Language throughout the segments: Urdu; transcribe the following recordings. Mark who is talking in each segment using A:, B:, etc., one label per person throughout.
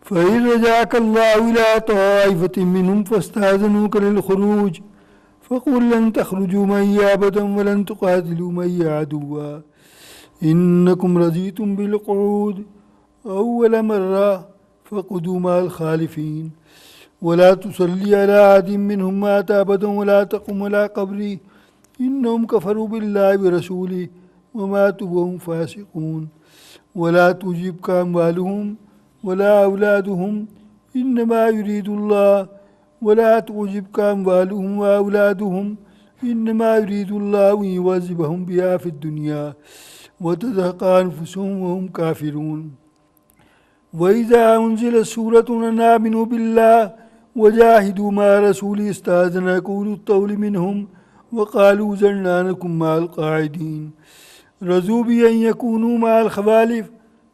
A: فإن رجعك الله إلى طائفة منهم فاستأذنوك للخروج فقل لن تخرجوا معي أبدا ولن تقاتلوا معي عدوا إنكم رضيتم بالقعود أول مرة فاقعدوا مع الخالفين ولا تصلي على أحد منهم مات أبدا ولا تقم على قبري إنهم كفروا بالله ورسوله وماتوا وهم فاسقون ولا تعجبك أموالهم ولا أولادهم إنما يريد الله ولا تعجبك أموالهم وأولادهم إنما يريد الله أن يعذبهم بها في الدنيا وتزهق أنفسهم وهم كافرون وإذا أنزلت سورة أن آمنوا بالله وجاهدوا مع رسوله استأذنك أولو الطول منهم وقالوا ذرنا نكن مع القاعدين رضوا بأن يكونوا مع الخوالف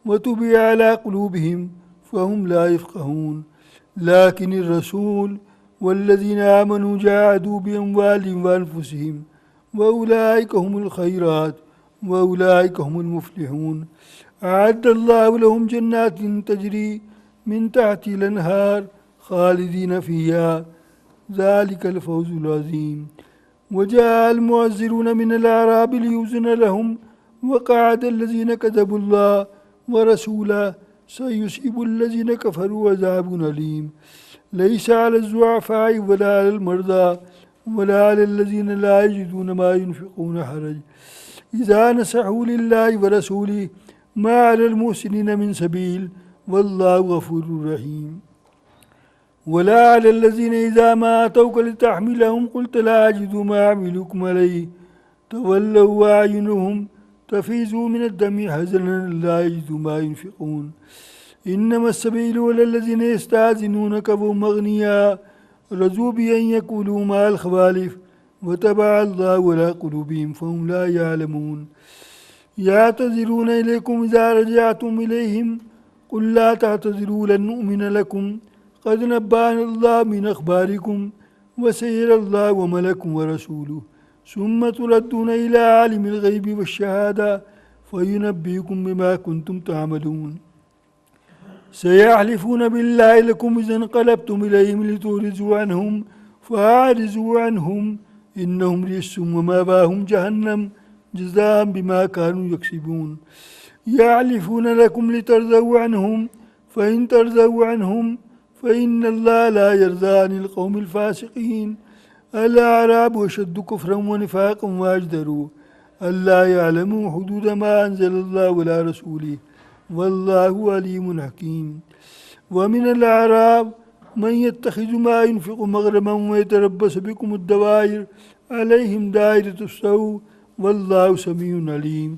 A: وطبع على قلوبهم فهم لا يفقهون لكن الرسول والذين آمنوا جاهدوا بأموالهم وأنفسهم وأولئك هم الخيرات وأولئك هم المفلحون أعد الله لهم جنات تجري من تحت الأنهار خالدين فيها ذلك الفوز العظيم وجاء المعذرون من الأعراب ليؤذن لهم وقعد الذين كذبوا الله ورسوله سيصيب الذين كفروا عذاب أليم ليس على الضعفاء ولا على المرضى ولا على الذين لا يجدون ما ينفقون حرج إذا نصحوا لله ورسوله ما على المحسنين من سبيل والله غفور رحيم ولا على الذين إذا ما أتوك لتحملهم قلت لا أجد ما أحملكم عليه تولوا وأعينهم تفيض من الدم حزنا لا يجدوا ما ينفقون إنما السبيل على الذين يستأذنونك وهم أغنياء رضوا بأن يكونوا مع الخوالف وطبع الله على قلوبهم فهم لا يعلمون يعتذرون إليكم إذا رجعتم إليهم قل لا تعتذروا لن نؤمن لكم قد نبأنا الله من أخباركم وسيرى الله وملكم ورسوله ثم تردون إلى عالم الغيب والشهادة فينبئكم بما كنتم تعملون سيحلفون بالله لكم إذا انقلبتم إليهم لتعرضوا عنهم فأعرضوا عنهم إنهم رجس ومأواهم جهنم جزاء بما كانوا يكسبون يحلفون لكم لترضوا عنهم فإن ترضوا عنهم فإن الله لا يرضى عن القوم الفاسقين الأعراب أشد كفرا ونفاقا وأجدر ألا يعلموا حدود ما أنزل الله على رسوله والله عليم حكيم ومن الأعراب من يتخذ ما ينفق مغرما ويتربص بكم الدوائر عليهم دائرة السوء والله سميع عليم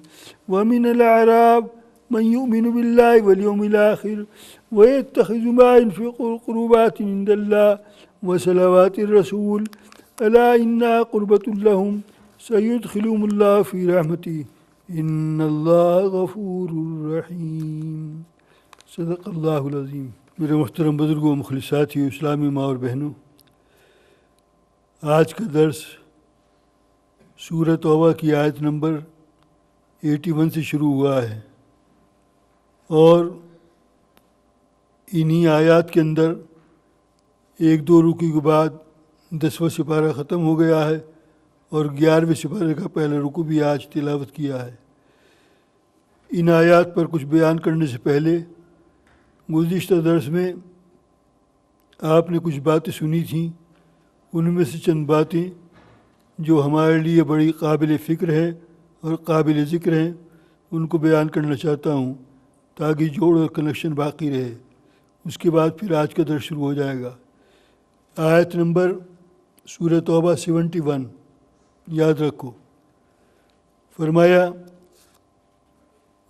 A: ومن الأعراب من يؤمن بالله واليوم الآخر ويتخذ ما ينفق قربات عند الله وصلوات الرسول ألا إنها قربة لهم سيدخلهم الله في رحمته إن الله غفور رحیم صدق اللہ العظیم۔ میرے محترم بزرگوں، مخلص ساتھیوں، اسلامی ماں اور بہنوں، آج کا درس سورہ توبہ کی آیت نمبر 81 سے شروع ہوا ہے اور انہی آیات کے اندر ایک دو رکوع کے بعد 10واں سپارہ ختم ہو گیا ہے اور 11ویں سپارے کا پہلا رکوع بھی آج تلاوت کیا ہے۔ ان آیات پر کچھ بیان کرنے سے پہلے گزشتہ درس میں آپ نے کچھ باتیں سنی تھیں، ان میں سے چند باتیں جو ہمارے لیے بڑی قابل فکر ہے اور قابل ذکر ہیں ان کو بیان کرنا چاہتا ہوں تاکہ جوڑ اور کنیکشن باقی رہے۔ اس کے بعد پھر آج کا درس شروع ہو جائے گا۔ آیت نمبر سورہ توبہ 71 یاد رکھو۔ فرمایا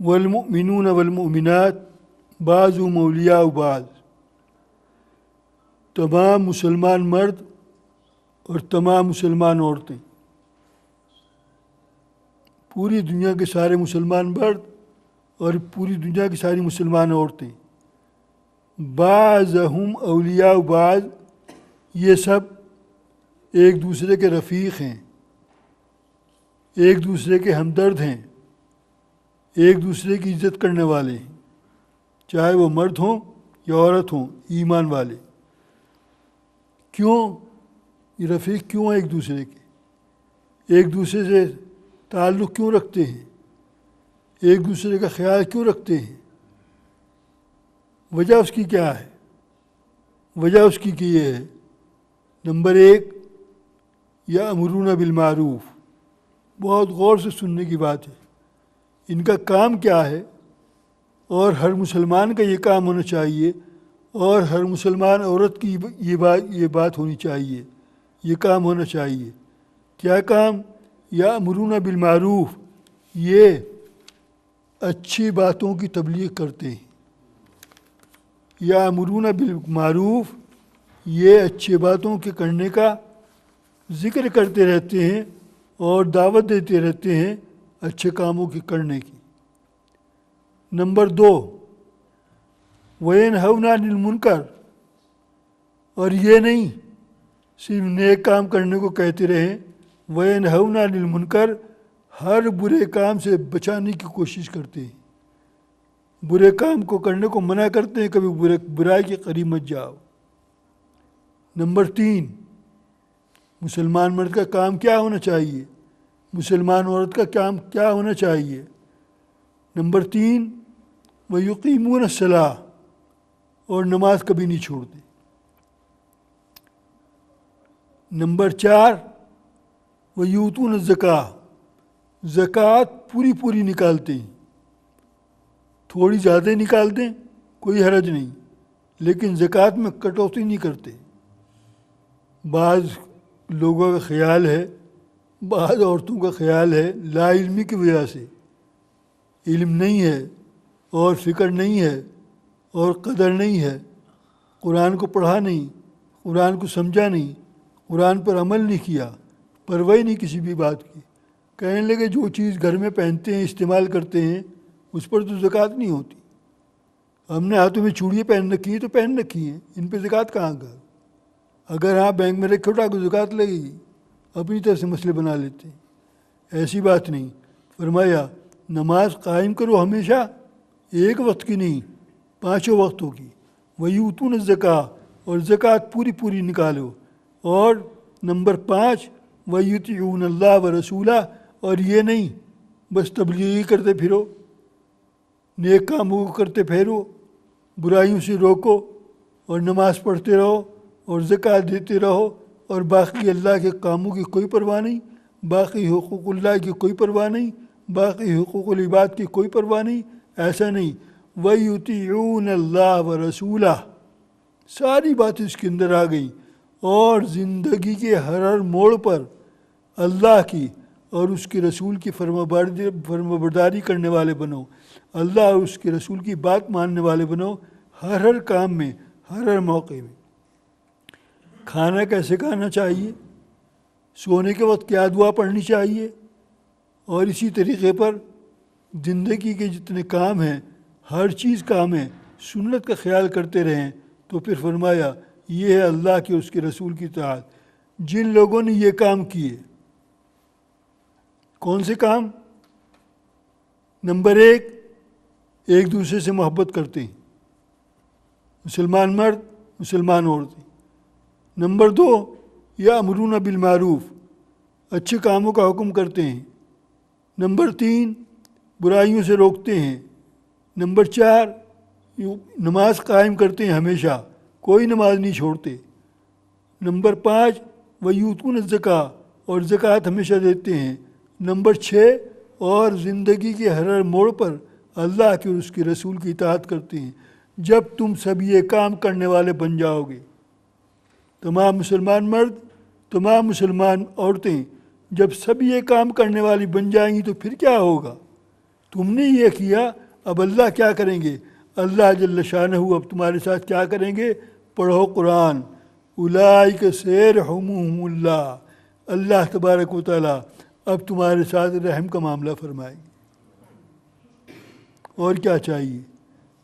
A: والمؤمنون والمؤمنات بعضهم اولیاء بعض، تمام مسلمان مرد اور تمام مسلمان عورتیں، پوری دنیا کے سارے مسلمان مرد اور پوری دنیا کی ساری مسلمان عورتیں، بعضهم اولیاء بعض، یہ سب ایک دوسرے کے رفیق ہیں، ایک دوسرے کے ہمدرد ہیں، ایک دوسرے کی عزت کرنے والے ہیں، چاہے وہ مرد ہوں یا عورت ہوں ایمان والے۔ کیوں یہ رفیق کیوں ہیں ایک دوسرے کے؟ ایک دوسرے سے تعلق کیوں رکھتے ہیں؟ ایک دوسرے کا خیال کیوں رکھتے ہیں؟ وجہ اس کی کیا ہے؟ وجہ اس کی کہ یہ ہے، نمبر 1، یأمرون بالمعروف، بہت غور سے سننے کی بات ہے، ان کا کام کیا ہے، اور ہر مسلمان کا یہ کام ہونا چاہیے، اور ہر مسلمان عورت کی یہ بات ہونی چاہیے، یہ کام ہونا چاہیے۔ کیا کام؟ یأمرون بالمعروف، یہ اچھی باتوں کی تبلیغ کرتے ہیں۔ یأمرون بالمعروف، یہ اچھی باتوں کے کرنے کا ذکر کرتے رہتے ہیں اور دعوت دیتے رہتے ہیں اچھے کاموں کے کرنے کی۔ نمبر 2، وینہون عن المنکر، اور یہ نہیں صرف نیک کام کرنے کو کہتے رہیں، وینہون عن المنکر، ہر برے کام سے بچانے کی کوشش کرتے ہیں، برے کام کو کرنے کو منع کرتے ہیں، کبھی برائی کے قریب مت جاؤ۔ نمبر 3، مسلمان مرد کا کام کیا ہونا چاہیے، مسلمان عورت کا کام کیا ہونا چاہیے؟ نمبر 3، وَيُقِيمُونَ الصَّلَاةَ، اور نماز کبھی نہیں چھوڑتے۔ نمبر 4، وَيُؤْتُونَ الزَّكَاةَ، زکوٰۃ پوری نکالتے ہیں، تھوڑی زیادہ نکال دیں کوئی حرج نہیں، لیکن زکوٰۃ میں کٹوتی نہیں کرتے۔ بعض لوگوں کا خیال ہے، بعض عورتوں کا خیال ہے، لا علمی کی وجہ سے، علم نہیں ہے اور فکر نہیں ہے اور قدر نہیں ہے، قرآن کو پڑھا نہیں، قرآن کو سمجھا نہیں، قرآن پر عمل نہیں کیا، پرواہ نہیں کسی بھی بات کی، کہنے لگے جو چیز گھر میں پہنتے ہیں استعمال کرتے ہیں اس پر تو زکوٰۃ نہیں ہوتی، ہم نے ہاتھوں میں چوڑیاں پہن رکھی ہیں تو پہن رکھی ہیں، ان پہ زکوٰۃ کہاں کا؟ اگر آپ بینک میں رکھے اٹھا کو زکوٰۃ لگے گی، اپنی طرف سے مسئلے بنا لیتے ہیں، ایسی بات نہیں۔ فرمایا نماز قائم کرو ہمیشہ، ایک وقت کی نہیں، 5 وقتوں کی، وَيُؤْتُونَ الزَّكَاةَ، اور زکوٰۃ پوری نکالو۔ اور نمبر 5، وَيُطِيعُونَ اللَّهَ وَرَسُولَهُ، اور یہ نہیں بس تبلیغ کرتے پھرو، نیک کاموں کو کرتے پھیرو، برائیوں سے روکو اور نماز پڑھتے رہو اور زکوٰۃ دیتے رہو، اور باقی اللہ کے کاموں کی کوئی پرواہ نہیں، باقی حقوق اللہ کی کوئی پرواہ نہیں، باقی حقوق العباد کی کوئی پرواہ نہیں، ایسا نہیں۔ وَيُطِيعُونَ اللَّهَ وَرَسُولَهُ، ساری باتیں اس کے اندر آ گئیں، اور زندگی کے ہر موڑ پر اللہ کی اور اس کے رسول کی فرمانبرداری کرنے والے بنو، اللہ اور اس کے رسول کی بات ماننے والے بنو، ہر کام میں، ہر موقع میں۔ کھانا کیسے کھانا چاہیے، سونے کے وقت کیا دعا پڑھنی چاہیے، اور اسی طریقے پر زندگی کے جتنے کام ہیں، ہر چیز کام ہے، سنت کا خیال کرتے رہیں۔ تو پھر فرمایا یہ ہے اللہ کے اس کے رسول کی اطاعت۔ جن لوگوں نے یہ کام کیے، کون سے کام؟ نمبر 1، ایک دوسرے سے محبت کرتے ہیں، مسلمان مرد مسلمان عورتیں۔ نمبر 2، یأمرون بالمعروف، اچھے کاموں کا حکم کرتے ہیں۔ نمبر 3، برائیوں سے روکتے ہیں۔ نمبر 4، نماز قائم کرتے ہیں ہمیشہ، کوئی نماز نہیں چھوڑتے۔ نمبر 5، وَيُؤْتُونَ الزَّكَاةَ، اور زکوٰۃ ہمیشہ دیتے ہیں۔ نمبر 6، اور زندگی کے ہر موڑ پر اللہ کے اور اس کے رسول کی اطاعت کرتے ہیں۔ جب تم سب یہ کام کرنے والے بن جاؤ گے، تمام مسلمان مرد، تمام مسلمان عورتیں جب سب یہ کام کرنے والی بن جائیں گی تو پھر کیا ہوگا؟ تم نے یہ کیا، اب اللہ کیا کریں گے؟ اللہ جل شانہ اب تمہارے ساتھ کیا کریں گے؟ پڑھو قرآن، اولئک سیرحمہم اللہ، اللہ تبارک و تعالیٰ اب تمہارے ساتھ رحم کا معاملہ فرمائیں گے۔ اور کیا چاہیے؟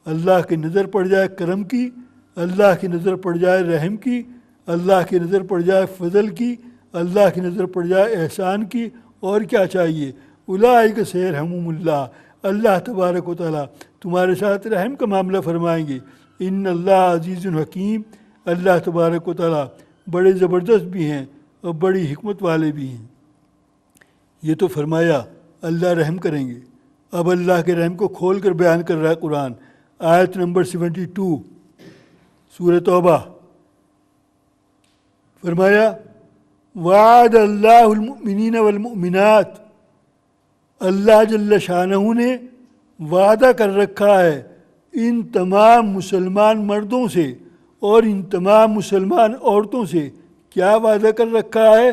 A: اللہ کی نظر پڑ جائے کرم کی، اللہ کی نظر پڑ جائے رحم کی، اللہ کی نظر پڑ جائے فضل کی، اللہ کی نظر پڑ جائے احسان کی، اور کیا چاہیے؟ اولئک سیرحمہم اللہ، اللہ تبارک و تعالیٰ تمہارے ساتھ رحم کا معاملہ فرمائیں گے۔ ان اللہ عزیز الحکیم، اللہ تبارک و تعالیٰ بڑے زبردست بھی ہیں اور بڑی حکمت والے بھی ہیں۔ یہ تو فرمایا اللہ رحم کریں گے، اب اللہ کے رحم کو کھول کر بیان کر رہا ہے قرآن۔ آیت نمبر 72 سورہ توبہ، فرمایا وعد اللہ المؤمنین والمؤمنات، اللہ جل شانہ نے وعدہ کر رکھا ہے ان تمام مسلمان مردوں سے اور ان تمام مسلمان عورتوں سے۔ کیا وعدہ کر رکھا ہے؟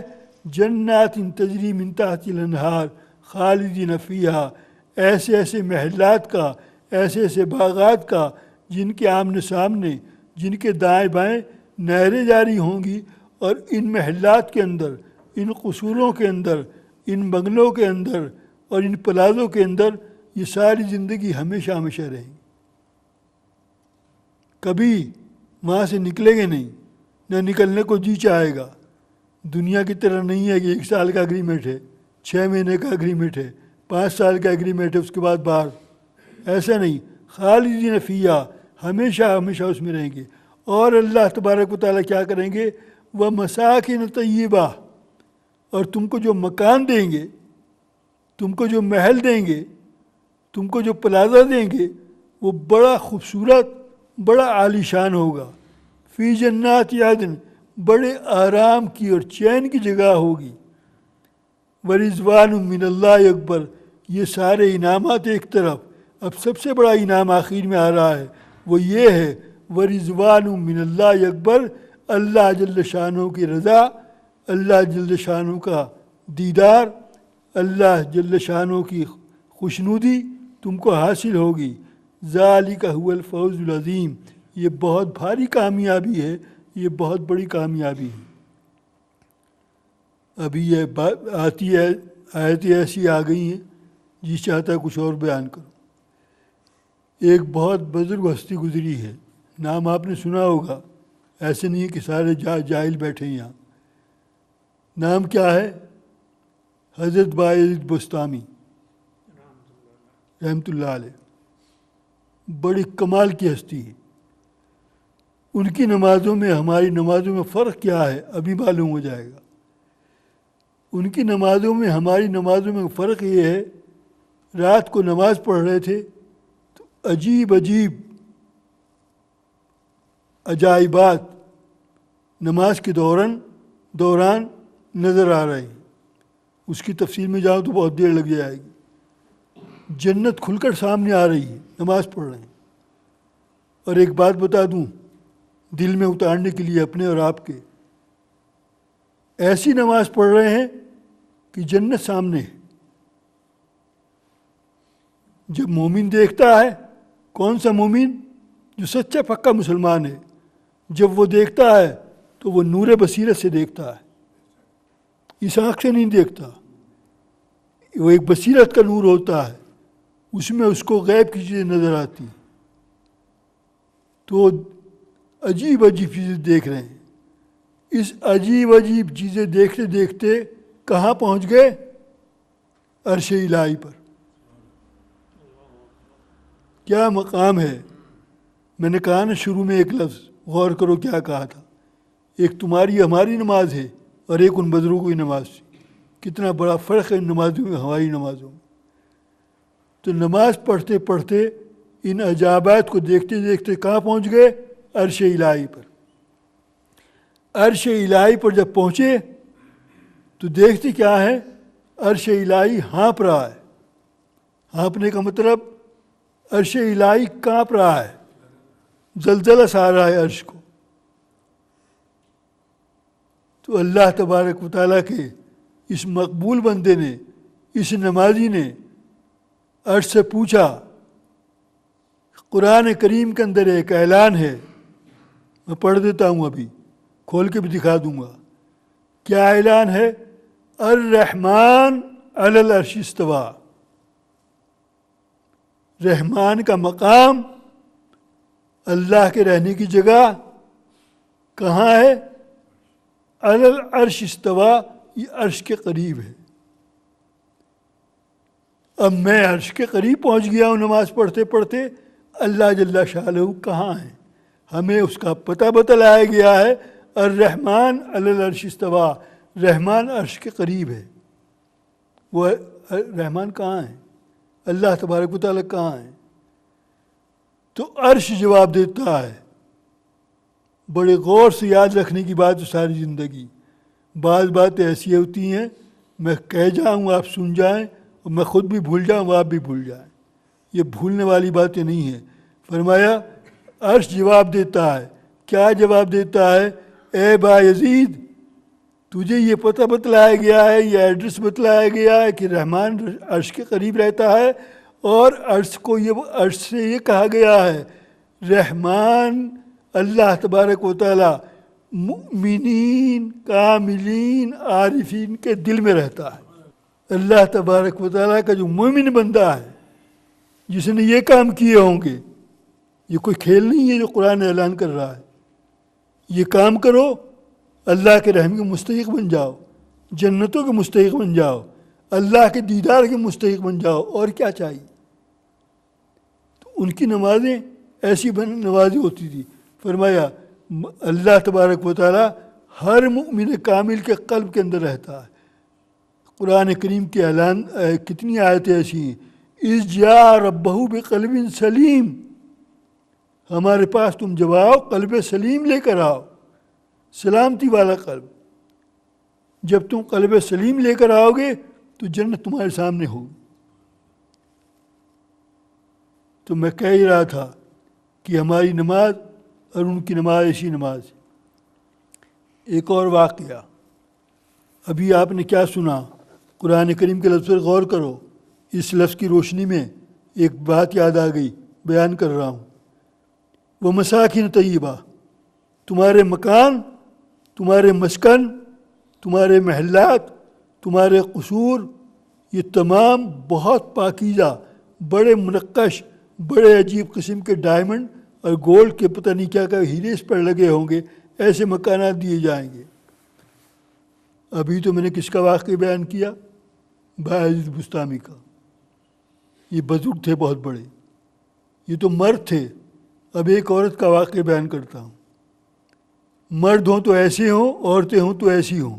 A: جنات تجری من تحت الانہار خالدین فیہا، ایسے ایسے محلات کا، ایسے ایسے باغات کا جن کے آمنے سامنے، جن کے دائیں بائیں نہریں جاری ہوں گی، اور ان محلات کے اندر، ان قصوروں کے اندر، ان بنگلوں کے اندر اور ان پلازوں کے اندر یہ ساری زندگی ہمیشہ ہمیشہ رہیں گی، کبھی وہاں سے نکلیں گے نہیں، نہ نکلنے کو جی چاہے گا۔ دنیا کی طرح نہیں ہے کہ 1 سال کا اگریمنٹ ہے، 6 مہینے کا اگریمنٹ ہے، 5 سال کا اگریمنٹ ہے، اس کے بعد باہر، ایسا نہیں۔ خالدین فیہا، ہمیشہ ہمیشہ اس میں رہیں گے۔ اور اللہ تبارک و تعالیٰ کیا کریں گے؟ وَمَسَاكِنَ طَيِّبَةً، اور تم کو جو مکان دیں گے، تم کو جو محل دیں گے، تم کو جو پلازہ دیں گے، وہ بڑا خوبصورت، بڑا عالی شان ہوگا۔ فی جنات عدن، بڑے آرام کی اور چین کی جگہ ہوگی۔ ورضوان من اللہ اکبر، یہ سارے انعامات ایک طرف، اب سب سے بڑا انعام آخر میں آ رہا ہے، وہ یہ ہے ورضوان من اللہ اکبر، اللہ جل شانہ کی رضا، اللہ جل شانہ کا دیدار، اللہ جل شانہ کی خوشنودی تم کو حاصل ہوگی۔ ذالک هو الفوز العظیم، یہ بہت بھاری کامیابی ہے، یہ بہت بڑی کامیابی ہے۔ ابھی یہ بات آتی ہے، آیتیں ایسی آ گئی ہیں جی چاہتا ہے کچھ اور بیان کرو۔ ایک بہت بزرگ ہستی گزری ہے، نام آپ نے سنا ہوگا، ایسے نہیں کہ سارے جاہل بیٹھے یہاں۔ نام کیا ہے؟ حضرت باعزید بستامی رحمۃ اللہ علیہ، بڑی کمال کی ہستی ہے۔ ان کی نمازوں میں ہماری نمازوں میں فرق کیا ہے ابھی معلوم ہو جائے گا۔ ان کی نمازوں میں ہماری نمازوں میں فرق یہ ہے، رات کو نماز پڑھ رہے تھے تو عجیب عجیب عجائبات نماز کے دوران نظر آ رہے ہیں۔ اس کی تفصیل میں جاؤ تو بہت دیر لگ جائے گی۔ جنت کھل کر سامنے آ رہی ہے، نماز پڑھ رہے ہیں۔ اور ایک بات بتا دوں دل میں اتارنے کے لیے اپنے اور آپ کے، ایسی نماز پڑھ رہے ہیں کہ جنت سامنے ہے۔ جب مومن دیکھتا ہے، کون سا مومن؟ جو سچا پکا مسلمان ہے، جب وہ دیکھتا ہے تو وہ نور بصیرت سے دیکھتا ہے، اس آنکھ سے نہیں دیکھتا۔ وہ ایک بصیرت کا نور ہوتا ہے، اس میں اس کو غیب کی چیزیں نظر آتی ہیں، تو عجیب عجیب چیزیں دیکھ رہے ہیں۔ اس عجیب عجیب چیزیں دیکھتے دیکھتے کہاں پہنچ گئے؟ عرش الہی پر۔ کیا مقام ہے! میں نے کہا نا شروع میں ایک لفظ، غور کرو کیا کہا تھا۔ ایک تمہاری ہماری نماز ہے اور ایک ان بزرگوں کی نماز ہے۔ کتنا بڑا فرق ہے ان نمازوں میں ہماری نمازوں میں۔ تو نماز پڑھتے پڑھتے ان عجائبات کو دیکھتے دیکھتے کہاں پہنچ گئے؟ عرش الہی پر۔ عرش الہی پر جب پہنچے تو دیکھتے کیا ہے؟ عرش الہی ہانپ رہا ہے۔ ہانپنے کا مطلب عرش الہی کانپ رہا ہے، زلزلہ سا آ رہا ہے عرش کو۔ تو اللہ تبارک و تعالیٰ کے اس مقبول بندے نے، اس نمازی نے عرش سے پوچھا، قرآن کریم کے اندر ایک اعلان ہے، میں پڑھ دیتا ہوں، ابھی کھول کے بھی دکھا دوں گا۔ کیا اعلان ہے؟ الرحمن علی العرش استویٰ، رحمان کا مقام، اللہ کے رہنے کی جگہ کہاں ہے؟ علی العرش استویٰ، یہ عرش کے قریب ہے۔ اب میں عرش کے قریب پہنچ گیا ہوں نماز پڑھتے پڑھتے، اللہ جل شانہ کہاں ہے؟ ہمیں اس کا پتہ بتلایا گیا ہے۔ الرحمن علی العرش استویٰ، رحمان عرش کے قریب ہے۔ وہ رحمان کہاں ہے؟ اللہ تبارک و تعالیٰ کہاں ہے؟ تو عرش جواب دیتا ہے۔ بڑے غور سے یاد رکھنے کی بات ہے ساری زندگی۔ بعض باتیں ایسی ہوتی ہیں میں کہہ جاؤں آپ سن جائیں، اور میں خود بھی بھول جاؤں آپ بھی بھول جائیں، یہ بھولنے والی باتیں نہیں ہیں۔ فرمایا عرش جواب دیتا ہے۔ کیا جواب دیتا ہے؟ اے با یزید، تجھے یہ پتہ بتلایا گیا ہے، یہ ایڈریس بتلایا گیا ہے کہ رحمان عرش کے قریب رہتا ہے، اور عرش سے یہ کہا گیا ہے رحمان اللہ تبارک و تعالیٰ مؤمنین کاملین عارفین کے دل میں رہتا ہے۔ اللہ تبارک و تعالیٰ کا جو مومن بندہ ہے، جس نے یہ کام کیے ہوں گے، یہ کوئی کھیل نہیں ہے جو قرآن اعلان کر رہا ہے، یہ کام کرو اللہ کے رحم کے مستحق بن جاؤ، جنتوں کے مستحق بن جاؤ، اللہ کے دیدار کے مستحق بن جاؤ، اور کیا چاہیے؟ تو ان کی نمازیں ایسی نمازیں ہوتی تھی۔ فرمایا اللہ تبارک و تعالیٰ ہر مؤمن کامل کے قلب کے اندر رہتا ہے۔ قرآن کریم کے اعلان کتنی آیتیں ایسی ہیں، اذ جاء ربہ بقلب سلیم، ہمارے پاس تم جب آؤ قلب سلیم لے کر آؤ، سلامتی والا قلب۔ جب تم قلب سلیم لے کر آؤ گے تو جنت تمہارے سامنے ہوگی۔ تو میں کہہ ہی رہا تھا کہ ہماری نماز اور ان کی نماز ایسی نماز ہے۔ ایک اور واقعہ، ابھی آپ نے کیا سنا؟ قرآن کریم کے لفظ پر غور کرو۔ اس لفظ کی روشنی میں ایک بات یاد آ گئی، بیان کر رہا ہوں۔ وہ مساکن طیبہ، تمہارے مکان، تمہارے مسکن، تمہارے محلات، تمہارے قصور، یہ تمام بہت پاکیزہ، بڑے منقش، بڑے عجیب قسم کے ڈائمنڈ اور گولڈ کے پتہ نہیں کیا ہیرے اس پر لگے ہوں گے، ایسے مکانات دیے جائیں گے۔ ابھی تو میں نے کس کا واقعہ بیان کیا؟ باعث بستامی کا۔ یہ بزرگ تھے بہت بڑے، یہ تو مرد تھے۔ اب ایک عورت کا واقعہ بیان کرتا ہوں۔ مرد ہوں تو ایسے ہوں، عورتیں ہوں تو ایسی ہوں۔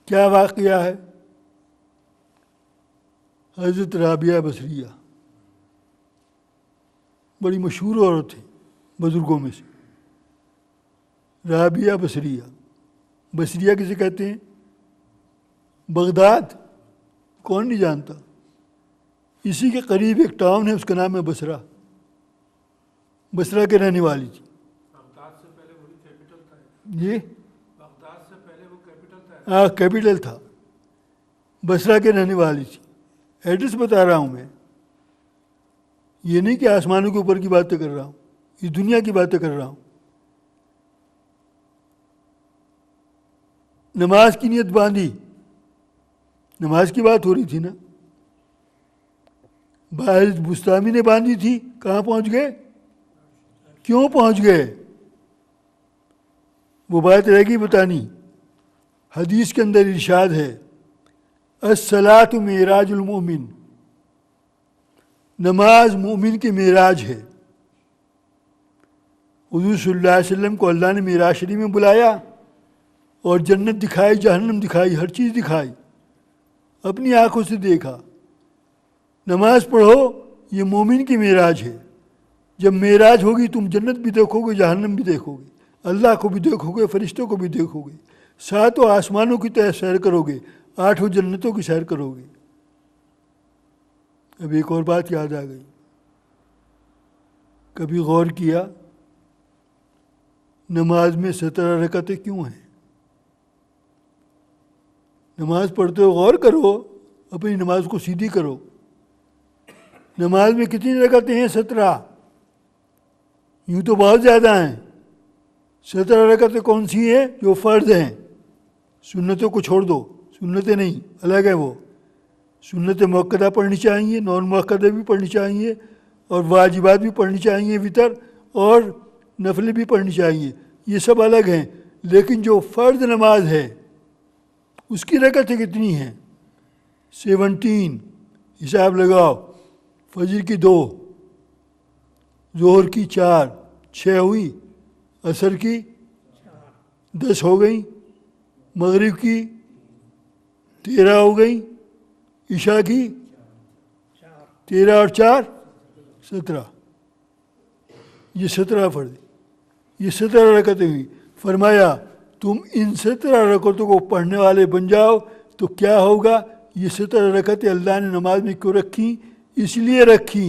A: کیا واقعہ ہے؟ حضرت رابعہ بصریہ بڑی مشہور عورت تھی بزرگوں میں سے۔ رابعہ بصریہ، بصریہ کسے کہتے ہیں؟ بغداد، کون نہیں جانتا؟ اسی کے قریب ایک ٹاؤن ہے، اس کا نام ہے بصرہ۔ بصرہ کے رہنے والی تھی۔
B: بغداد سے پہلے وہی کیپٹل تھا۔
A: جی
B: بغداد سے پہلے وہ کیپٹل تھا۔
A: ہاں کیپٹل تھا۔ بصرہ کے رہنے والی تھی۔ ایڈریس بتا رہا ہوں میں، یہ نہیں کہ آسمانوں کے اوپر کی باتیں کر رہا ہوں، اس دنیا کی باتیں کر رہا ہوں۔ نماز کی نیت باندھی، نماز کی بات ہو رہی تھی نا، باعث بستامی نے باندھی تھی۔ کہاں پہنچ گئے؟ کیوں پہنچ گئے؟ وہ بات رہ گئی بتانی۔ حدیث کے اندر ارشاد ہے الصلاۃ معراج المومن، نماز مومن کی معراج ہے۔ حضور صلی اللہ علیہ وسلم کو اللہ نے معراج شریف میں بلایا اور جنت دکھائی، جہنم دکھائی، ہر چیز دکھائی، اپنی آنکھوں سے دیکھا۔ نماز پڑھو، یہ مومن کی معراج ہے۔ جب معراج ہوگی تم جنت بھی دیکھو گے، جہنم بھی دیکھو گے، اللہ کو بھی دیکھو گے، فرشتوں کو بھی دیکھو گے، ساتوں آسمانوں کی طرح سیر کرو گے، 8 جنتوں کی سیر کرو گے۔ اب ایک اور بات یاد آ گئی، کبھی غور کیا نماز میں 17 رکعتیں کیوں ہیں؟ نماز پڑھتے ہو غور کرو، اپنی نماز کو سیدھی کرو۔ نماز میں کتنی رکعتیں ہیں؟ 17۔ یوں تو بہت زیادہ ہیں۔ 17 رکعتیں کون سی ہیں؟ جو فرض ہیں، سنتوں کو چھوڑ دو، سنتیں نہیں، الگ ہے وہ۔ سنتیں مؤکدہ پڑھنی چاہیے، نون مؤکدہ بھی پڑھنی چاہیے، اور واجبات بھی پڑھنی چاہیے، وطر اور نفل بھی پڑھنی چاہیے، یہ سب الگ ہیں۔ لیکن جو فرض نماز ہے اس کی رکعتیں کتنی ہیں؟ 17۔ حساب لگاؤ، فجر کی 2، ظہر کی 4، 6 ہوئی، عصر کی 10 ہو گئیں، مغرب کی 13 ہو گئیں، عشاء کی 13 اور 4 17، یہ 17 فرض، یہ 17 رکعتیں ہوئی۔ فرمایا تم ان 17 رکعتوں کو پڑھنے والے بن جاؤ تو کیا ہوگا؟ یہ 17 رکعتیں اللہ نے نماز میں کیوں رکھی؟ اس لیے رکھی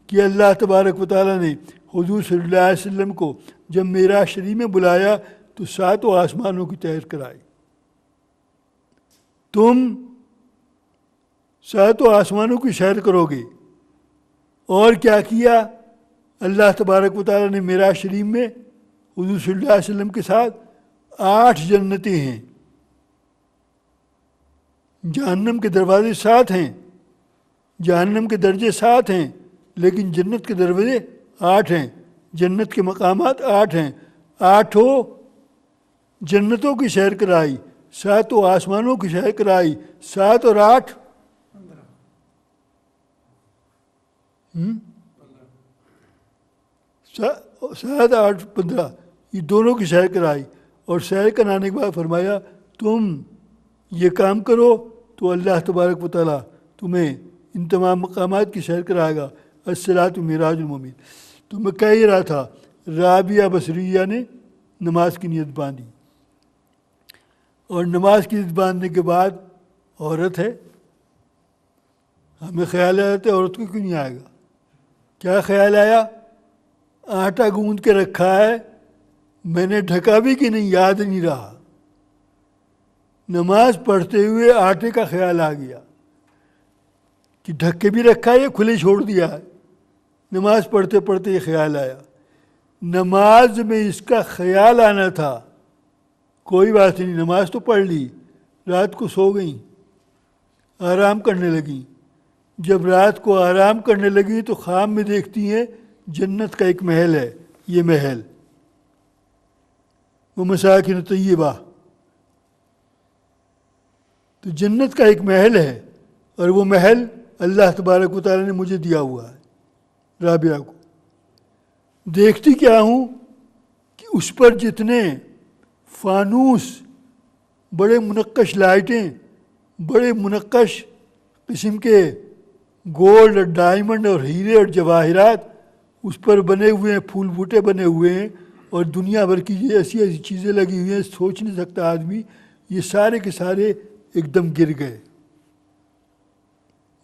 A: کہ اللہ تبارک و تعالیٰ نے حضور صلی اللہ علیہ وسلم کو جب معراج شریف میں بلایا تو 7 آسمانوں کی سیر کرائی۔ تم 7 آسمانوں کی سیر کرو گے، اور کیا کیا؟ اللہ تبارک و تعالیٰ نے معراج شریف میں حضور صلی اللہ علیہ وسلم کے ساتھ 8 جنتیں ہیں، جہنم کے دروازے 7 ہیں، جہنم کے درجے 7 ہیں، لیکن جنت کے دروازے 8 ہیں، جنت کے مقامات 8 ہیں۔ 8 جنتوں کی سیر کرائی، 7 آسمانوں کی سیر کرائی، 7 اور 8 7 8 15، یہ دونوں کی سیر کرائی، اور سیر کرانے کے بعد فرمایا تم یہ کام کرو تو اللہ تبارک و تعالیٰ تمہیں ان تمام مقامات کی سیر کرائے گا۔ الصلاۃ معراج المومن۔ تو میں کہہ ہی رہا تھا، رابعہ بصریہ نے نماز کی نیت باندھی، اور نماز کی نیت باندھنے کے بعد عورت ہے، ہمیں خیال آیا تھا عورت کو کیوں نہیں آئے گا؟ کیا خیال آیا؟ آٹا گوندھ کے رکھا ہے، میں نے ڈھکا بھی کہ نہیں یاد نہیں رہا، نماز پڑھتے ہوئے آٹے کا خیال آ گیا کہ ڈھک کے بھی رکھا ہے یا کھلے چھوڑ دیا ہے، نماز پڑھتے پڑھتے یہ خیال آیا۔ نماز میں اس کا خیال آنا تھا، کوئی بات نہیں، نماز تو پڑھ لی، رات کو سو گئیں، آرام کرنے لگیں۔ جب رات کو آرام کرنے لگی تو خواب میں دیکھتی ہیں جنت کا ایک محل ہے، یہ محل وہ مساکن طیبہ، تو جنت کا ایک محل ہے، اور وہ محل اللہ تبارک و تعالیٰ نے مجھے دیا ہوا ہے رابعہ کو۔ دیکھتی کیا ہوں کہ اس پر جتنے فانوس، بڑے منقش لائٹیں، بڑے منقش قسم کے گولڈ اور ڈائمنڈ اور ہیرے اور جواہرات اس پر بنے ہوئے ہیں، پھول بوٹے بنے ہوئے ہیں، اور دنیا بھر کی یہ ایسی ایسی چیزیں لگی ہوئی ہیں، سوچ نہیں سکتا آدمی۔ یہ سارے کے سارے ایک دم گر گئے،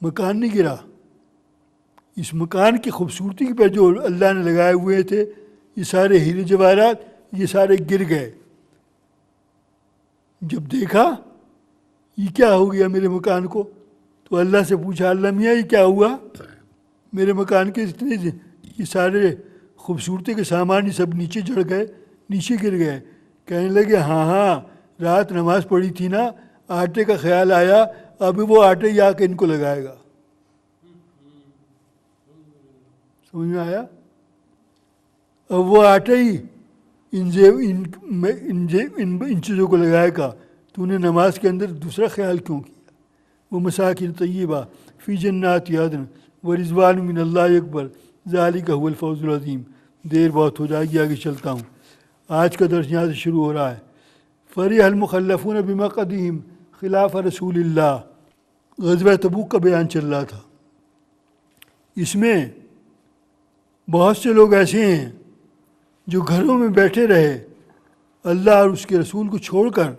A: مکان نہیں گرا، اس مکان کی خوبصورتی پہ جو اللہ نے لگائے ہوئے تھے یہ سارے ہیرے جواہرات، یہ سارے گر گئے۔ جب دیکھا یہ کیا ہو گیا میرے مکان کو، تو اللہ سے پوچھا اللہ میاں یہ کیا ہوا؟ میرے مکان کے اتنے یہ سارے خوبصورتی کے سامان یہ سب نیچے جڑ گئے، نیچے گر گئے۔ کہنے لگے ہاں رات نماز پڑھی تھی نا، آٹے کا خیال آیا، ابھی وہ آٹے ہی آ کے ان کو لگائے گا۔ سمجھ میں آیا؟ اب وہ آٹے ہی ان چیزوں کو لگائے گا، تو نے نماز کے اندر دوسرا خیال کیوں کیا؟ وہ مساکن طیبہ فی جنات عدن ورضوان من اللہ اکبر ذالک هو الفوز العظیم۔ دیر بہت ہو جائے گی، آگے چلتا ہوں۔ آج کا درس یہاں سے شروع ہو رہا ہے۔ فرح المخلفون بمقعدہم خلاف رسول اللہ، غزوہ تبوک کا بیان چل رہا تھا۔ اس میں بہت سے لوگ ایسے ہیں جو گھروں میں بیٹھے رہے اللہ اور اس کے رسول کو چھوڑ کر،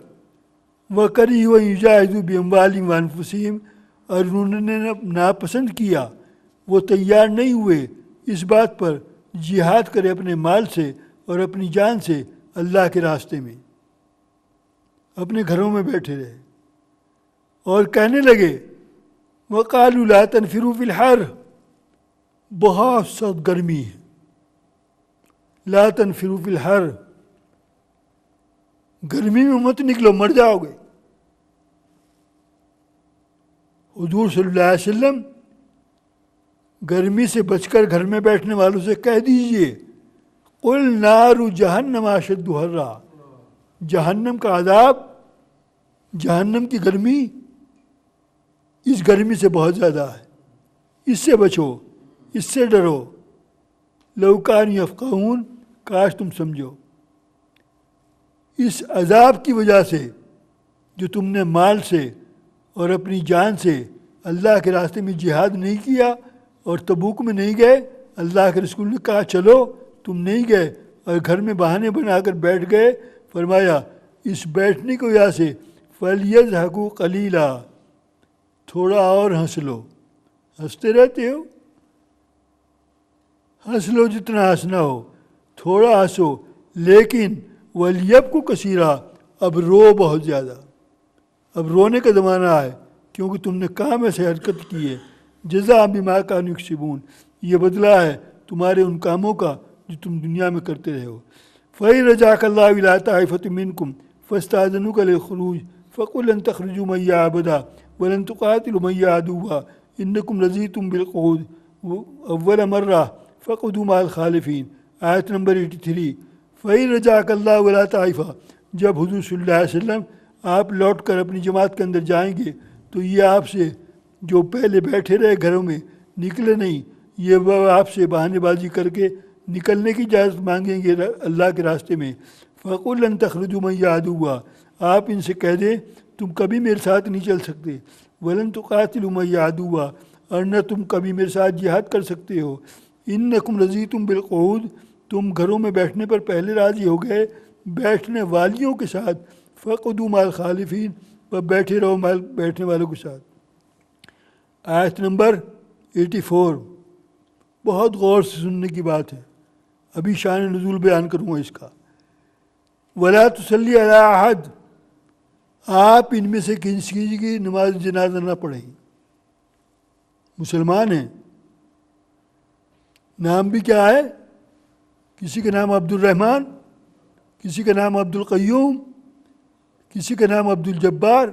A: وَكَرِهُ أَن يُجَاهِدُوا بِأَمْوَالِهِمْ وَأَنفُسِهِمْ، اور انہوں نے ناپسند کیا، وہ تیار نہیں ہوئے اس بات پر جہاد کرے اپنے مال سے اور اپنی جان سے اللہ کے راستے میں، اپنے گھروں میں بیٹھے رہے اور کہنے لگے وَقَالُوا لَا تَنْفِرُوا فِي الْحَرِّ، بہت سخت گرمی ہے، لا تنفروا فی الحر، گرمی میں مت نکلو مر جاؤ گے۔ حضور صلی اللہ علیہ وسلم گرمی سے بچ کر گھر میں بیٹھنے والوں سے کہہ دیجئے قل نار جہنم اشد حرا، جہنم کا عذاب، جہنم کی گرمی اس گرمی سے بہت زیادہ ہے، اس سے بچو، اس سے ڈرو۔ لو کان یفقہون، کاش تم سمجھو۔ اس عذاب کی وجہ سے جو تم نے مال سے اور اپنی جان سے اللہ کے راستے میں جہاد نہیں کیا اور تبوک میں نہیں گئے، اللہ کے رسول نے کہا چلو، تم نہیں گئے اور گھر میں بہانے بنا کر بیٹھ گئے، فرمایا اس بیٹھنے کی وجہ سے فَلْيَضْحَكُوا قَلِيلًا، تھوڑا اور ہنس لو۔ ہنستے رہتے ہو، ہنس لو جتنا ہنسنا ہو، تھوڑا ہنسو، لیکن وَلْيَبْكُوا كَثِيرًا، اب رو بہت زیادہ، اب رونے کا زمانہ ہے، کیونکہ تم نے کام ایسے حرکت کی ہے۔ جزاء بما كانوا يكسبون، یہ بدلہ ہے تمہارے ان کاموں کا جو تم دنیا میں کرتے رہے ہو۔ فَإِن رَجَعَكَ اللَّهُ إِلَىٰ طَائِفَةٍ مِّنكُمْ فَاسْتَأْذَنُوكَ لِلْخُرُوجِ فَقُل لَّن تَخْرُجُوا مَعِيَّ أَبَدًا وَلَن تُقَاتِلُوا مَعِيَّ عَدُوًّا إِنَّكُمْ رَضِيتُم بِالْقُعُودِ أَوَّلَ مَرَّةٍ فَاقْعُدُوا مَعَ الْخَالِفِينَ، آیت نمبر 83۔ فَإِن رَجَعَكَ اللَّهُ إِلَىٰ طَائِفَةٍ، جب حضور صلی اللہ علیہ وسلم آپ لوٹ کر اپنی جماعت کے اندر جائیں گے تو یہ آپ سے جو پہلے بیٹھے رہے گھروں میں نکلے نہیں، یہ وہ آپ سے بہانے بازی کر کے نکلنے کی اجازت مانگیں گے اللہ کے راستے میں۔ فَقُل لَّن تَخْرُجُوا مَعِيَّ عَدُوًّا، آپ ان سے کہہ دیں تم کبھی میرے ساتھ نہیں چل سکتے، وَلَن تُقَاتِلُوا مَعِيَّ عَدُوًّا، اور نہ تم کبھی میرے ساتھ جہاد کر سکتے ہو۔ إِنَّكُمْ رَضِيتُم بِالْقُعُودِ، تم گھروں میں بیٹھنے پر پہلے راضی ہو گئے بیٹھنے والیوں کے ساتھ، فَاقْعُدُوا مَعَ الْخَالِفِينَ، پر بیٹھے رہو بیٹھنے والوں کے ساتھ۔ آیت نمبر 84، بہت غور سے سننے کی بات ہے، ابھی شان نزول بیان کروں گا اس کا۔ وَلَا تُصَلِّ عَلَىٰ أَحَدٍ، آپ ان میں سے کسی کی نماز جنازہ نہ پڑھیں۔ مسلمان ہیں، نام بھی کیا ہے؟ کسی کا نام عبد الرحمن، کسی کا نام عبد القیوم، کسی کا نام عبد الجبار،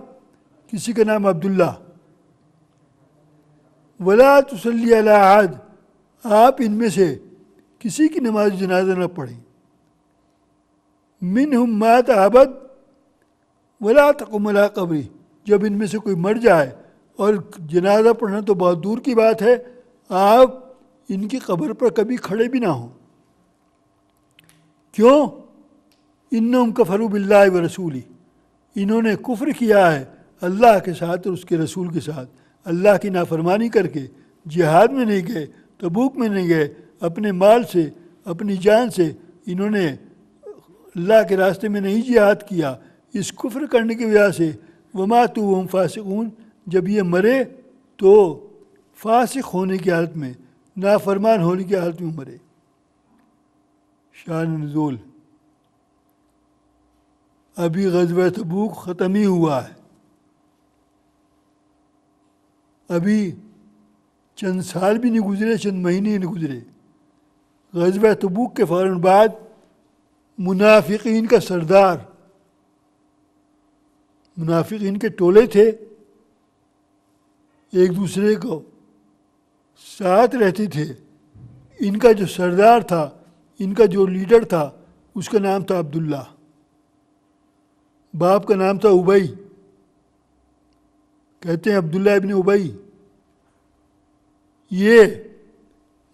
A: کسی کا نام عبداللہ۔ وَلَا تُصَلِّ عَلَىٰ أَحَدٍ، آپ ان میں سے کسی کی نماز جنازہ نہ پڑھیں۔ مِنْهُمْ مَاتَ أَبَدٍ وَلَا تَقُمْ عَلَىٰ قَبْرِهِ، جب ان میں سے کوئی مر جائے، اور جنازہ پڑھنا تو بہت دور کی بات ہے، آپ ان کی قبر پر کبھی کھڑے بھی نہ ہوں۔ کیوں؟ اِنَّهُمْ كَفَرُوا بِاللَّهِ وَرَسُولِهِ، انہوں نے کفر کیا ہے اللہ کے ساتھ اور اس کے رسول کے ساتھ، اللہ کی نافرمانی کر کے جہاد میں نہیں گئے، تبوک میں نہیں گئے، اپنے مال سے اپنی جان سے انہوں نے اللہ کے راستے میں نہیں جہاد کیا، اس کفر کرنے کی وجہ سے وَمَاتُوا وَهُمْ فَاسِقُونَ، جب یہ مرے تو فاسق ہونے کی حالت میں، نافرمان ہونے کی حالت میں مرے۔ شان نزول، ابھی غزوہ تبوک ختم ہی ہوا ہے، ابھی چند سال بھی نہیں گزرے، چند مہینے نہیں گزرے۔ غزوہ تبوک کے فوراً بعد منافقین کا سردار، منافقین کے ٹولے تھے، ایک دوسرے کو ساتھ رہتے تھے، ان کا جو سردار تھا، ان کا جو لیڈر تھا، اس کا نام تھا عبداللہ، باپ کا نام تھا ابئی، کہتے ہیں عبداللہ ابن ابئی، یہ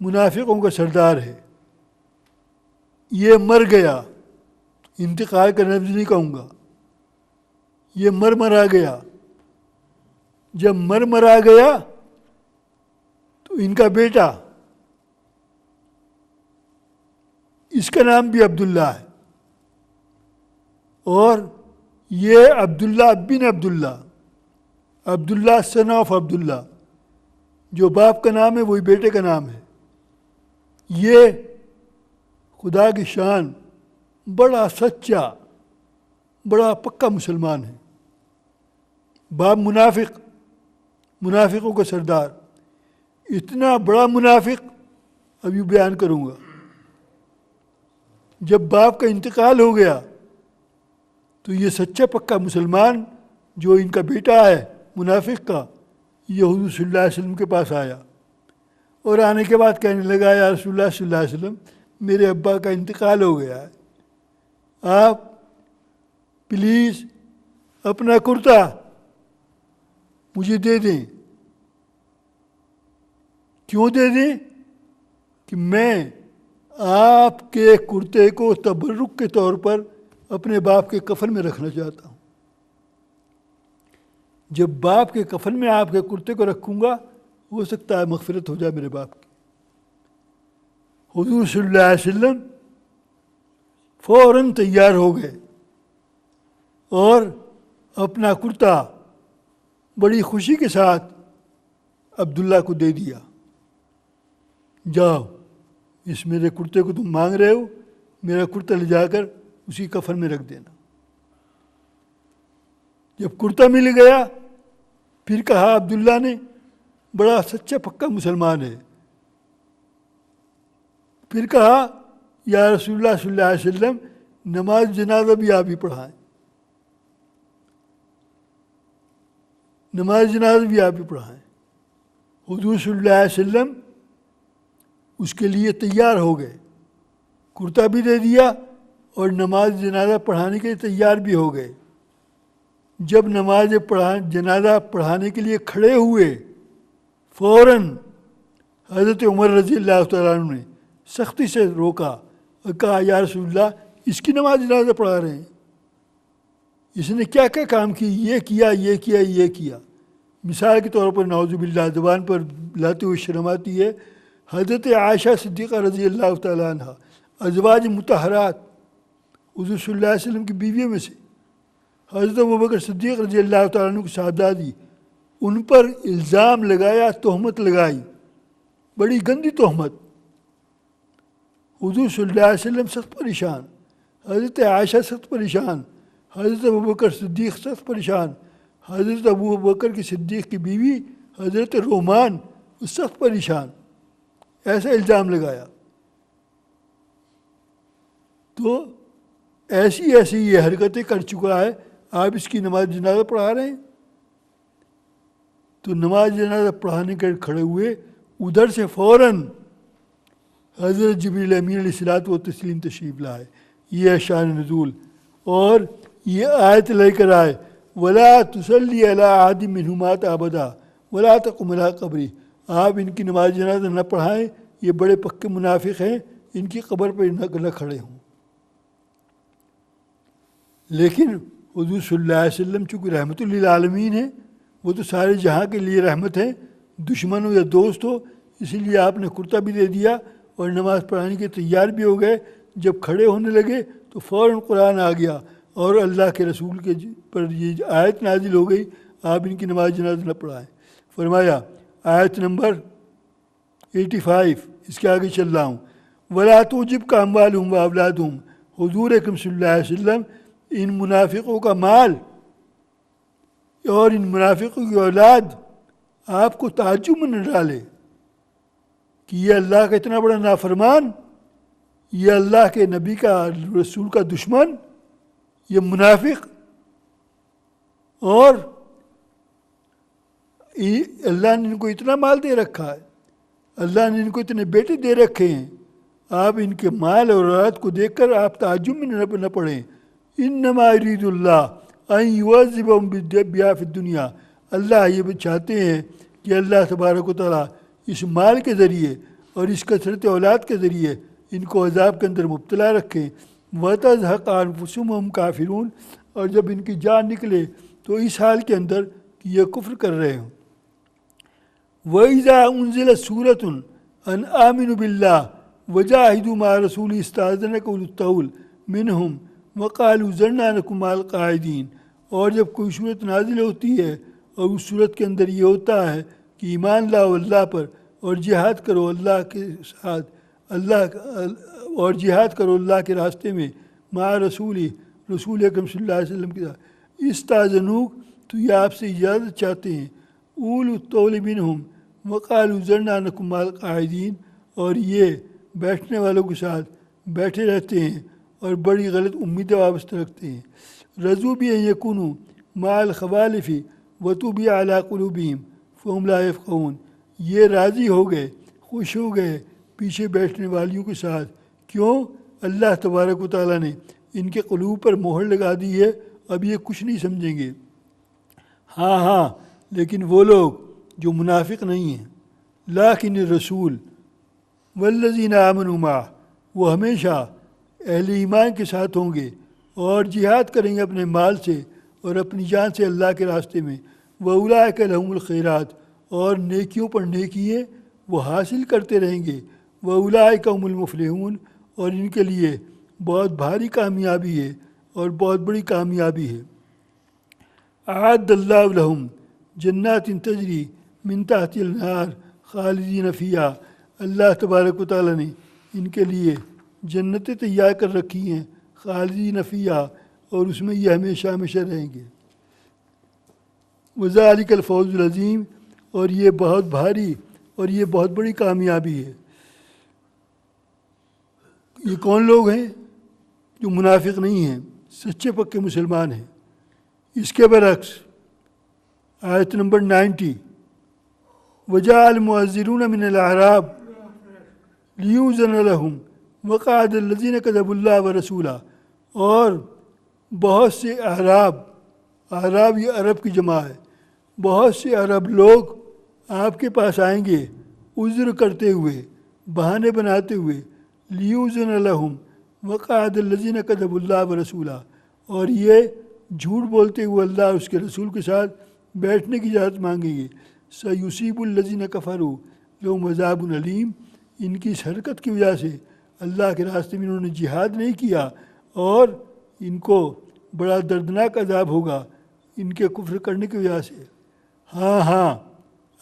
A: منافقوں کا سردار ہے۔ یہ مر گیا، انتقال کا لفظ نہیں کہوں گا، یہ مرا گیا۔ جب مرا گیا تو ان کا بیٹا، اس کا نام بھی عبداللہ ہے، اور یہ عبداللہ بن عبداللہ، عبداللہ سن آف عبداللہ، جو باپ کا نام ہے وہی بیٹے کا نام ہے۔ یہ خدا کی شان بڑا سچا، بڑا پکا مسلمان ہے، باپ منافق، منافقوں کا سردار، اتنا بڑا منافق ابھی بیان کروں گا۔ جب باپ کا انتقال ہو گیا تو یہ سچا پکا مسلمان جو ان کا بیٹا ہے منافق کا، یہ حضور صلی اللہ علیہ وسلم کے پاس آیا، اور آنے کے بعد کہنے لگا یا رسول اللہ صلی اللہ علیہ وسلم، میرے ابا کا انتقال ہو گیا ہے، آپ پلیز اپنا کرتا مجھے دے دیں۔ کیوں دے دیں؟ کہ میں آپ کے کرتے کو تبرک کے طور پر اپنے باپ کے کفن میں رکھنا چاہتا ہوں. جب باپ کے کفن میں آپ کے کرتے کو رکھوں گا ہو سکتا ہے مغفرت ہو جائے میرے باپ کی. حضور صلی اللہ علیہ وسلم فوراً تیار ہو گئے اور اپنا کرتا بڑی خوشی کے ساتھ عبداللہ کو دے دیا. جاؤ اس میرے کرتے کو تم مانگ رہے ہو، میرا کرتا لے جا کر اسی کفن میں رکھ دینا. جب کرتا مل گیا پھر کہا عبداللہ نے بڑا سچا پکا مسلمان ہے. پھر کہا یا رسول اللہ صلی اللہ علیہ وسلم نماز جنازہ بھی آپ ہی پڑھائیں، نماز جنازہ بھی آپ ہی پڑھائیں. حضور صلی اللہ علیہ وسلم اس کے لیے تیار ہو گئے، کرتا بھی دے دیا اور نماز جنازہ پڑھانے کے لیے تیار بھی ہو گئے. جب نماز جنازہ پڑھانے کے لیے کھڑے ہوئے فوراً حضرت عمر رضی اللہ تعالیٰ عنہ نے سختی سے روکا اور کہا یا رسول اللہ اس کی نماز جنازہ پڑھا رہے ہیں، اس نے کیا کیا کام کی، یہ کیا یہ کیا یہ کیا. مثال کے طور پر نعوذ باللہ زبان پر لاتے ہوئے شرم آتی ہے، حضرت عائشہ صدیقہ رضی اللہ تعالیٰ عنہ ازواج مطہرات حضور صلی اللہ علیہ وسلم کی بیویوں میں سے، حضرت ابوبکر صدیق رضی اللہ تعالیٰ عنہ کی صاحبزادی، ان پر الزام لگایا، تہمت لگائی، بڑی گندی تہمت. حضور صلی اللہ علیہ وسلم سخت پریشان، حضرت عائشہ سخت پریشان، حضرت ابوبکر صدیق سخت پریشان، حضرت ابوبکر کی صدیق کی بیوی حضرت رومان سخت پریشان. ایسا الزام لگایا. تو ایسی یہ حرکتیں کر چکا ہے، آپ اس کی نماز جنازہ پڑھا رہے ہیں. تو نماز جنازہ پڑھانے کے کھڑے ہوئے، ادھر سے فوراً حضرت جبریل امین علیہ الصلوۃ والتسلیم تشریف لائے. یہ ہے شان نزول. اور یہ آیت لے کر آئے وَلَا تُصَلِّ عَلَىٰ أَحَدٍ مِّنْهُمْ مَاتَ أَبَدًا وَلَا تَقُمْ عَلَىٰ قَبْرِهِ. آپ ان کی نماز جنازہ نہ پڑھائیں، یہ بڑے پکے منافق ہیں، ان کی قبر پر نہ کھڑے ہوں. لیکن حضور صلی اللہ علیہ وسلم چونکہ رحمت للعالمین ہیں، وہ تو سارے جہاں کے لیے رحمت ہیں، دشمن ہو یا دوست ہو، اسی لیے آپ نے کرتا بھی دے دیا اور نماز پڑھانے کے تیار بھی ہو گئے. جب کھڑے ہونے لگے تو فوراً قرآن آ گیا اور اللہ کے رسول کے پر یہ آیت نازل ہو گئی آپ ان کی نماز جنازہ نہ پڑھائیں. فرمایا آیت نمبر 85، اس کے آگے چل رہا ہوں. وَلَا تُعْجِبْكَ أَمْوَالُهُمْ وَأَوْلَادُهُمْ. حضور اکرم صلی اللہ علیہ وسلم ان منافقوں کا مال اور ان منافقوں کی اولاد آپ کو تعجب میں نہ ڈالے کہ یہ اللہ کا اتنا بڑا نافرمان، یہ اللہ کے نبی کا رسول کا دشمن، یہ منافق، اور اللہ نے ان کو اتنا مال دے رکھا ہے، اللہ نے ان کو اتنے بیٹے دے رکھے ہیں. آپ ان کے مال اور اولاد کو دیکھ کر آپ تعجب میں نہ پڑیں. انما یرید اللہ ان یعذبہم بہا فی الدنیا. اللہ یہ چاہتے ہیں کہ اللہ تبارک و تعالیٰ اس مال کے ذریعے اور اس کثرت اولاد کے ذریعے ان کو عذاب کے اندر مبتلا رکھیں. وَتَزْهَقَ أَنفُسُهُمْ وَهُمْ کافرون. اور جب ان کی جان نکلے تو اس حال کے اندر کہ یہ کفر کر رہے ہوں. وَإِذَا أُنزِلَتْ سُورَةٌ أَنْ آمِنُوا بِاللَّهِ وَجَاهِدُوا مَعَ الرَّسُولِ اسْتَأْذَنَكَ أُولُو الطَّوْلِ مِنْهُمْ وَقَالُوا ذَرْنَا نَكُن مَعَ الْقَاعِدِينَ. اور جب کوئی صورت نازل ہوتی ہے اور اس صورت کے اندر یہ ہوتا ہے کہ ایمان لاؤ اللہ پر اور جہاد کرو اللہ کے ساتھ، اور جہاد کرو اللہ کے راستے میں، مع رسول اکرم صلی اللہ علیہ وسلم کے ساتھ. استاذنوک، تو یہ آپ سے اجازت چاہتے ہیں، اولو الطول منہم وقالوا ذرنا نکن مع القاعدین، اور یہ بیٹھنے والوں کے ساتھ بیٹھے رہتے ہیں اور بڑی غلط امیدیں وابستہ رکھتے ہیں. رضوا بان یکونوا مع الخوالف وطبع علی قلوبہم فہم لا یفقہون. یہ راضی ہو گئے، خوش ہو گئے پیچھے بیٹھنے والیوں کے ساتھ. کیوں؟ اللہ تبارک و تعالیٰ نے ان کے قلوب پر مہر لگا دی ہے، اب یہ کچھ نہیں سمجھیں گے. ہاں لیکن وہ لوگ جو منافق نہیں ہیں، لیکن الرسول والذین آمنوا معہ، وہ ہمیشہ اہل ایمان کے ساتھ ہوں گے اور جہاد کریں گے اپنے مال سے اور اپنی جان سے اللہ کے راستے میں، وَأُولَٰئِكَ لَهُمُ الْخَيْرَاتُ، اور نیکیوں پر نیکییں وہ حاصل کرتے رہیں گے، وَأُولَٰئِكَ هُمُ الْمُفْلِحُونَ، اور ان کے لیے بہت بھاری کامیابی ہے اور بہت بڑی کامیابی ہے۔ اعد اللہ لہم جنات تجری من تحت الانہار خالدین فیہا، اللہ تبارک و تعالیٰ نے ان کے لیے جنتیں تیار کر رکھی ہیں، خالدین فیہا، اور اس میں یہ ہمیشہ ہمیشہ رہیں گے۔ وذالک الفوز العظیم، اور یہ بہت بھاری اور یہ بہت بڑی کامیابی ہے۔ یہ کون لوگ ہیں؟ جو منافق نہیں ہیں، سچے پکے مسلمان ہیں۔ اس کے برعکس آیت نمبر 90، وجاء المعذرون من الاعراب لیؤذن لهم وقعد الذین کذبوا اللہ ورسولہ، اور بہت سے اعراب یہ عرب کی جمع ہے، بہت سے عرب لوگ آپ کے پاس آئیں گے عذر کرتے ہوئے، بہانے بناتے ہوئے، لیؤذن لهم وقعد الذین کذبوا اللہ ورسولہ، اور یہ جھوٹ بولتے ہوئے اللہ اور اس کے رسول کے ساتھ بیٹھنے کی اجازت مانگیں گے۔ سیصیب الذین کفروا لہم عذاب علیم، ان کی اس حرکت کی وجہ سے اللہ کے راستے میں انہوں نے جہاد نہیں کیا اور ان کو بڑا دردناک عذاب ہوگا ان کے کفر کرنے کی وجہ سے۔ ہاں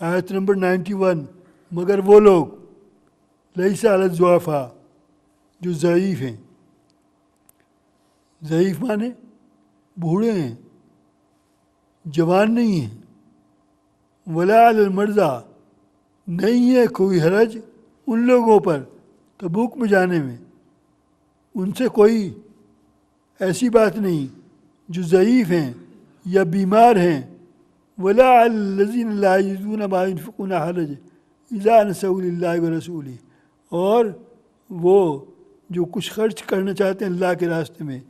A: آیت نمبر 91، مگر وہ لوگ لیس علی الضعفاء، جو ضعیف ہیں، ضعیف مانے بوڑھے ہیں، جوان نہیں ہیں، ولا علی المرضى، نہیں ہے کوئی حرج ان لوگوں پر تبوک میں جانے میں، ان سے کوئی ایسی بات نہیں جو ضعیف ہیں یا بیمار ہیں، ولا علی الذین لا یجدون ما ينفقون حرج اذا نصحوا للہ ورسولہ، اور وہ جو کچھ خرچ کرنا چاہتے ہیں اللہ کے راستے میں،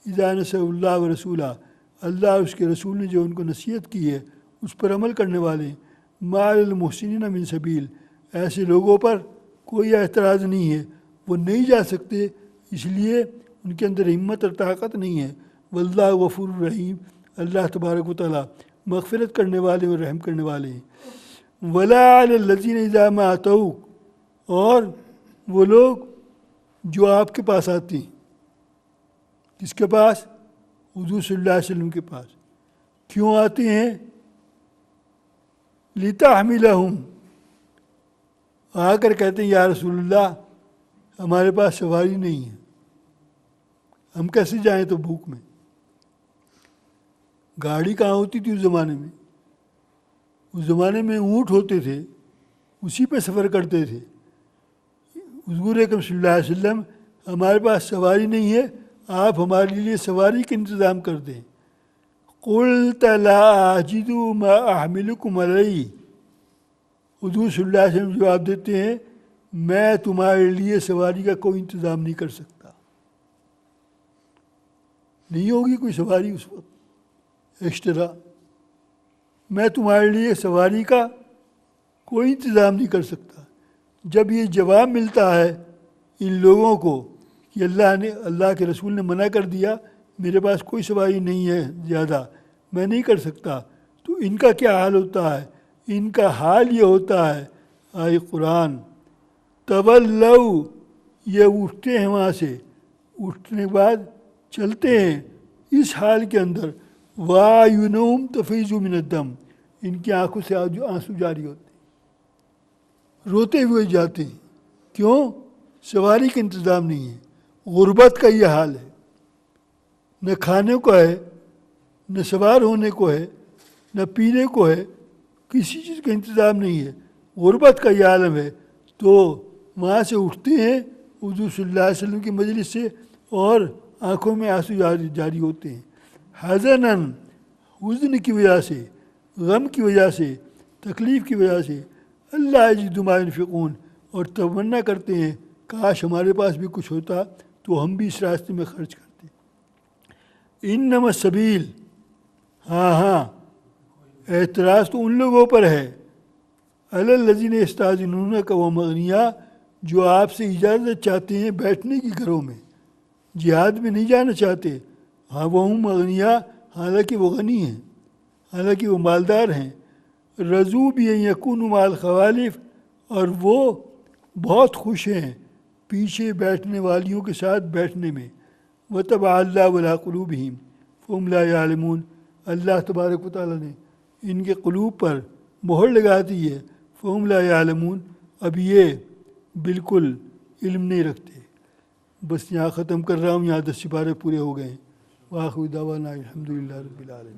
A: اذا نصحوا اللہ ورسولہ، اللہ اور اس کے رسول نے جو ان کو نصیحت کی ہے اس پر عمل کرنے والے، ما علی المحسنین من سبیل، ایسے لوگوں پر کوئی اعتراض نہیں ہے، وہ نہیں جا سکتے اس لیے ان کے اندر ہمت اور طاقت نہیں ہے۔ واللہ غفور الرحیم، اللہ تبارک و تعالیٰ مغفرت کرنے والے اور رحم کرنے والے ہیں۔ ولا علی الذین اذا ما اتوک، اور وہ لوگ جو آپ کے پاس آتے ہیں، کس کے پاس؟ حضور صلی اللہ علیہ وسلم کے پاس۔ کیوں آتے ہیں؟ لتحملہم، آ کر کہتے ہیں یا رسول اللہ ہمارے پاس سواری نہیں ہے، ہم کیسے جائیں تو بھوک میں؟ گاڑی کہاں ہوتی تھی اس زمانے میں؟ اس زمانے میں اونٹ ہوتے تھے، اسی پہ سفر کرتے تھے۔ حضور اکرم صلی اللہ علیہ وسلم ہمارے پاس سواری نہیں ہے، آپ ہمارے لیے سواری کا انتظام کر دیں۔ قلت لا اجد ما احملکم علیہ، حضور صلی اللہ علیہ وسلم جواب دیتے ہیں میں تمہارے لیے سواری کا کوئی انتظام نہیں کر سکتا، نہیں ہوگی کوئی سواری اس وقت ایکسٹرا، میں تمہارے لیے سواری کا کوئی انتظام نہیں کر سکتا۔ جب یہ جواب ملتا ہے ان لوگوں کو کہ اللہ کے رسول نے منع کر دیا میرے پاس کوئی سواری نہیں ہے زیادہ، میں نہیں کر سکتا، تو ان کا کیا حال ہوتا ہے؟ ان کا حال یہ ہوتا ہے، آئے قرآن، تولو، یہ اٹھتے ہیں وہاں سے، اٹھنے کے بعد چلتے ہیں اس حال کے اندر، وَأَعْيُنُهُمْ تَفِيضُ مِنَ الدَّمِ، ان کی آنکھوں سے آنسو جاری ہوتے ہیں، روتے ہوئے جاتے ہیں۔ کیوں؟ سواری کا انتظام نہیں ہے۔ غربت کا یہ حال ہے، نہ کھانے کو ہے، نہ سوار ہونے کو ہے، نہ پینے کو ہے، کسی چیز کا انتظام نہیں ہے، غربت کا یہ عالم ہے۔ تو وہاں سے اٹھتے ہیں حضور صلی اللہ علیہ وسلم کی مجلس سے اور آنکھوں میں آنسو جاری ہوتے ہیں، حزناً، حزن کی وجہ سے، غم کی وجہ سے، تکلیف کی وجہ سے، اللہ یجد ما ينفقون، اور تمنا کرتے ہیں کاش ہمارے پاس بھی کچھ ہوتا تو ہم بھی اس راستے میں خرچ کرتے۔ انما السبیل، ہاں اعتراض تو ان لوگوں پر ہے، علی الذین یستأذنونک وهم اغنیاء، جو آپ سے اجازت چاہتے ہیں بیٹھنے کی گھروں میں، جہاد میں نہیں جانا چاہتے، ہاں وہ مغنیا، حالانکہ وہ غنی ہیں، حالانکہ وہ مالدار ہیں، رضو بھی یکون مال خوالف، اور وہ بہت خوش ہیں پیچھے بیٹھنے والیوں کے ساتھ بیٹھنے میں، وطبع اللہ علی قلوبہم فہم لا یعلمون، اللہ تبارک و تعالیٰ نے ان کے قلوب پر مہر لگا دی ہے، فہم لا یعلمون، اب یہ بالکل علم نہیں رکھتے۔ بس یہاں ختم کر رہا ہوں، یہاں 10 سپارے پورے ہو گئے ہیں۔ وآخر دعوانا الحمدللہ رب العالمین۔